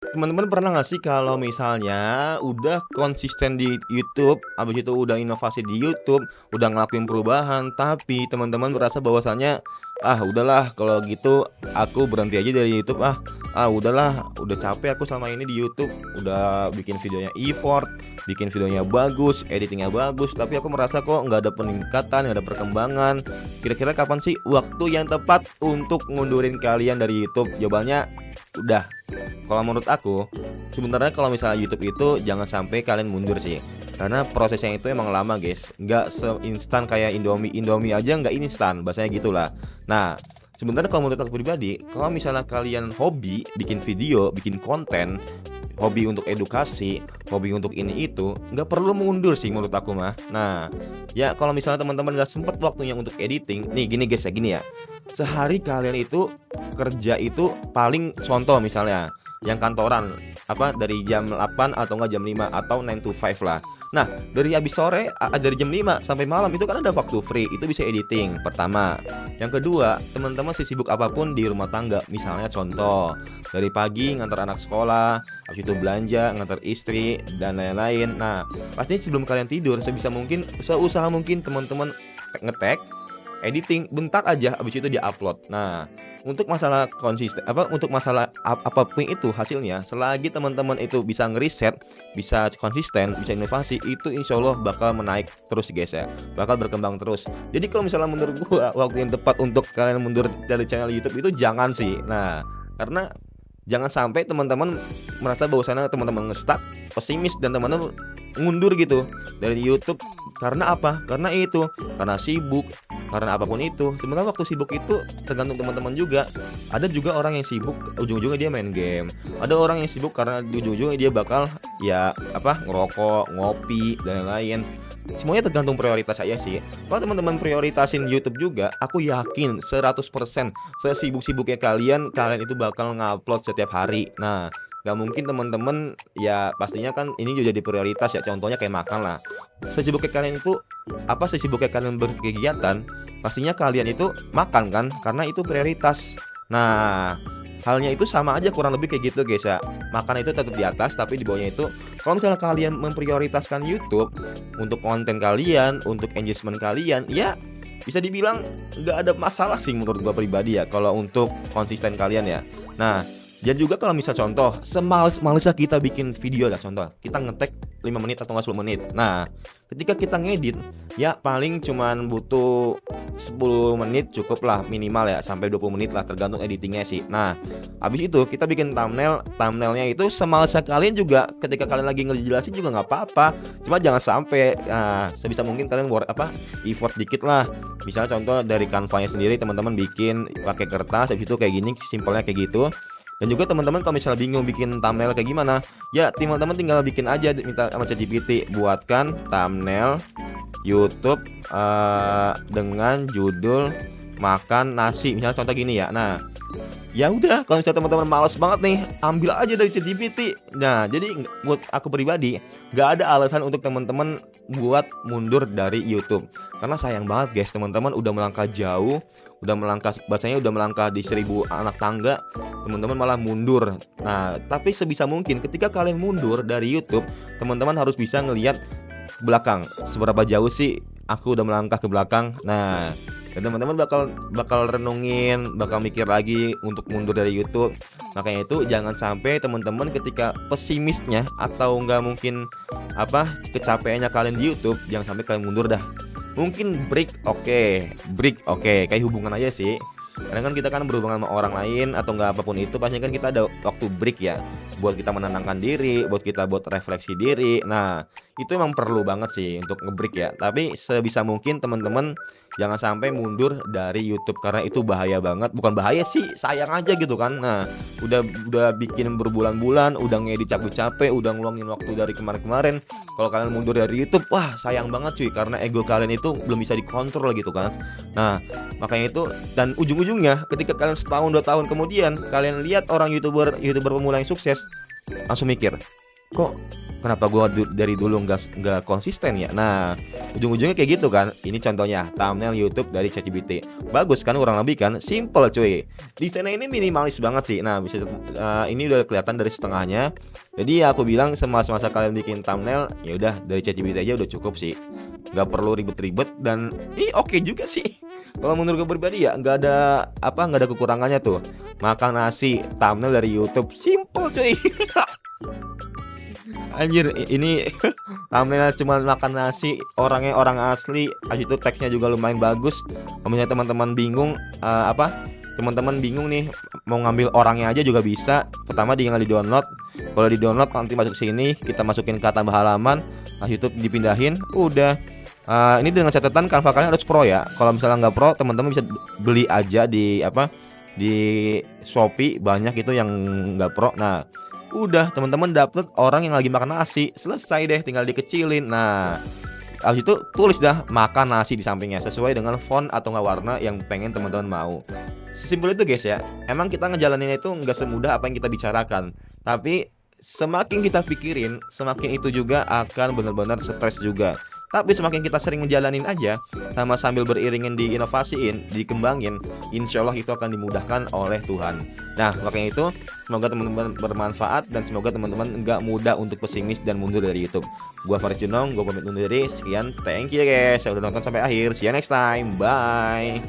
Teman-teman pernah nggak sih kalau misalnya udah konsisten di YouTube, habis itu udah inovasi di YouTube, udah ngelakuin perubahan, tapi teman-teman merasa bahwasannya, ah udahlah kalau gitu aku berhenti aja dari YouTube udahlah udah capek aku sama ini di YouTube, udah bikin videonya effort, bikin videonya bagus, editingnya bagus, tapi aku merasa kok nggak ada peningkatan, nggak ada perkembangan. Kira-kira kapan sih waktu yang tepat untuk ngundurin kalian dari YouTube? Jawabannya udah. Kalau menurut aku, sebenarnya kalau misalnya YouTube itu jangan sampai kalian mundur sih. Karena prosesnya itu emang lama, guys. Nggak seinstan kayak Indomie. Indomie aja nggak instan, bahasanya gitulah. Nah, sebenarnya kalau menurut aku pribadi, kalau misalnya kalian hobi bikin video, bikin konten, hobi untuk edukasi, hobi untuk ini itu, nggak perlu mundur sih menurut aku mah. Nah, ya kalau misalnya teman-teman nggak sempet waktunya untuk editing, nih gini guys ya gini ya. Sehari kalian itu kerja itu paling contoh misalnya yang kantoran dari jam 8 atau enggak jam 5 atau 9 to 5 lah. Nah, dari habis sore dari jam 5 sampai malam itu kan ada waktu free, itu bisa editing pertama. Yang kedua, teman-teman sesibuk apapun di rumah tangga, misalnya contoh dari pagi ngantar anak sekolah, habis itu belanja, ngantar istri dan lain-lain. Nah, pastinya sebelum kalian tidur sebisa mungkin, seusaha mungkin teman-teman ngetek editing bentar aja habis itu dia-upload. Nah, untuk masalah konsisten untuk masalah apapun itu hasilnya, selagi teman-teman itu bisa ngeriset, bisa konsisten, bisa inovasi, itu insya Allah bakal menaik terus guys ya. Bakal berkembang terus. Jadi kalau misalnya menurut gua waktu yang tepat untuk kalian mundur dari channel YouTube itu jangan sih. Nah, karena jangan sampai teman-teman merasa bahwasannya teman-teman ngestak, pesimis dan teman-teman ngundur gitu dari YouTube. Karena apa? Karena itu, karena sibuk, karena apapun itu. Sebenarnya waktu sibuk itu tergantung teman-teman juga. Ada juga orang yang sibuk ujung-ujungnya dia main game. Ada orang yang sibuk karena di ujung-ujungnya dia bakal ngerokok, ngopi dan lain-lain. Semuanya tergantung prioritas aja sih. Kalau teman-teman prioritasin YouTube juga, aku yakin 100% sesibuk-sibuknya kalian itu bakal ngupload setiap hari. Nah, gak mungkin teman-teman, ya pastinya kan ini juga jadi prioritas ya. Contohnya kayak makan lah. Sesibuknya kalian itu sesibuknya kalian berkegiatan, pastinya kalian itu makan kan, karena itu prioritas. Nah, halnya itu sama aja kurang lebih kayak gitu guys ya. Makan itu tetap di atas, tapi di bawahnya itu kalau misalnya kalian memprioritaskan YouTube untuk konten kalian, untuk engagement kalian, ya bisa dibilang nggak ada masalah sih menurut gua pribadi ya kalau untuk konsisten kalian ya. Nah, dan juga kalau misal contoh semales-malesnya kita bikin video lah, contoh kita ngetek 5 menit atau nggak 10 menit. Nah, ketika kita ngedit ya paling cuman butuh 10 menit cukup lah minimal ya, sampai 20 menit lah tergantung editingnya sih. Nah, habis itu kita bikin thumbnailnya itu semalesnya kalian juga, ketika kalian lagi ngejelasin juga nggak apa-apa. Cuma jangan sampai sebisa mungkin kalian effort dikit lah. Misalnya contoh dari Canva-nya sendiri teman-teman bikin pakai kertas, habis itu kayak gini simpelnya kayak gitu. Dan juga teman-teman kalau misalnya bingung bikin thumbnail kayak gimana, ya teman-teman tinggal bikin aja, minta sama ChatGPT buatkan thumbnail YouTube dengan judul makan nasi, misalnya contoh gini ya. Nah, ya udah kalau misalnya teman-teman males banget nih, ambil aja dari ChatGPT. Nah, jadi buat aku pribadi nggak ada alasan untuk teman-teman buat mundur dari YouTube, karena sayang banget guys, teman-teman udah melangkah jauh, udah melangkah udah melangkah di 1000 anak tangga, teman-teman malah mundur. Nah, tapi sebisa mungkin ketika kalian mundur dari YouTube, teman-teman harus bisa ngelihat ke belakang, seberapa jauh sih aku udah melangkah ke belakang. Nah, dan teman-teman bakal renungin, bakal mikir lagi untuk mundur dari YouTube. Makanya itu jangan sampai teman-teman ketika pesimisnya atau nggak mungkin kecapeannya kalian di YouTube, jangan sampai kalian mundur dah. Mungkin break oke, kayak hubungan aja sih. Karena kan kita kan berhubungan sama orang lain atau nggak apapun itu, pasti kan kita ada waktu break ya, buat kita menenangkan diri, buat refleksi diri. Nah, itu emang perlu banget sih untuk ngebreak ya. Tapi sebisa mungkin teman-teman jangan sampai mundur dari YouTube, karena itu bahaya banget. Bukan bahaya sih, sayang aja gitu kan. Nah, udah bikin berbulan-bulan, udah ngedit capek-capek, udah ngeluangin waktu dari kemarin-kemarin. Kalau kalian mundur dari YouTube, wah sayang banget cuy, karena ego kalian itu belum bisa dikontrol gitu kan. Nah, makanya itu, dan ujung-ujungnya ketika kalian setahun 2 tahun kemudian kalian lihat orang youtuber pemula yang sukses, langsung mikir, kok kenapa gua dari dulu nggak konsisten ya? Nah, ujung-ujungnya kayak gitu kan. Ini contohnya thumbnail YouTube dari ChatGPT. Bagus kan kurang lebih kan? Simple cuy. Desainnya ini minimalis banget sih. Nah, bisa ini udah kelihatan dari setengahnya. Jadi ya aku bilang semasa-masa kalian bikin thumbnail, ya udah dari ChatGPT aja udah cukup sih. Nggak perlu ribet-ribet dan ini oke juga sih. Kalau menurut gue pribadi ya nggak ada kekurangannya tuh. Makan nasi thumbnail dari YouTube simple cuy. Anjir, ini thumbnail cuma makan nasi, orangnya orang asli, habis itu teksnya juga lumayan bagus. Kalau misalnya teman-teman bingung teman-teman bingung nih mau ngambil orangnya aja juga bisa. Pertama tinggal di-download. Kalau di-download nanti masuk sini, kita masukin ke tambah halaman, habis itu dipindahin, udah. Ini dengan catatan Canva kalian harus pro ya. Kalau misalnya nggak pro, teman-teman bisa beli aja di Shopee, banyak itu yang nggak pro. Nah, udah teman-teman dapet orang yang lagi makan nasi, selesai deh, tinggal dikecilin. Nah, habis itu tulis dah makan nasi di sampingnya sesuai dengan font atau nggak warna yang pengen teman-teman mau. Sesimpel itu guys ya. Emang kita ngejalaninnya itu nggak semudah apa yang kita bicarakan, tapi semakin kita pikirin, semakin itu juga akan benar-benar stres juga. Tapi semakin kita sering ngejalanin aja, sama sambil beriringin diinovasiin, dikembangin, insya Allah itu akan dimudahkan oleh Tuhan. Nah, makanya itu semoga teman-teman bermanfaat dan semoga teman-teman nggak mudah untuk pesimis dan mundur dari YouTube. Gua Farid Junong, gua pamit undur diri. Sekian, thank you guys yang udah nonton sampai akhir. See you next time, bye.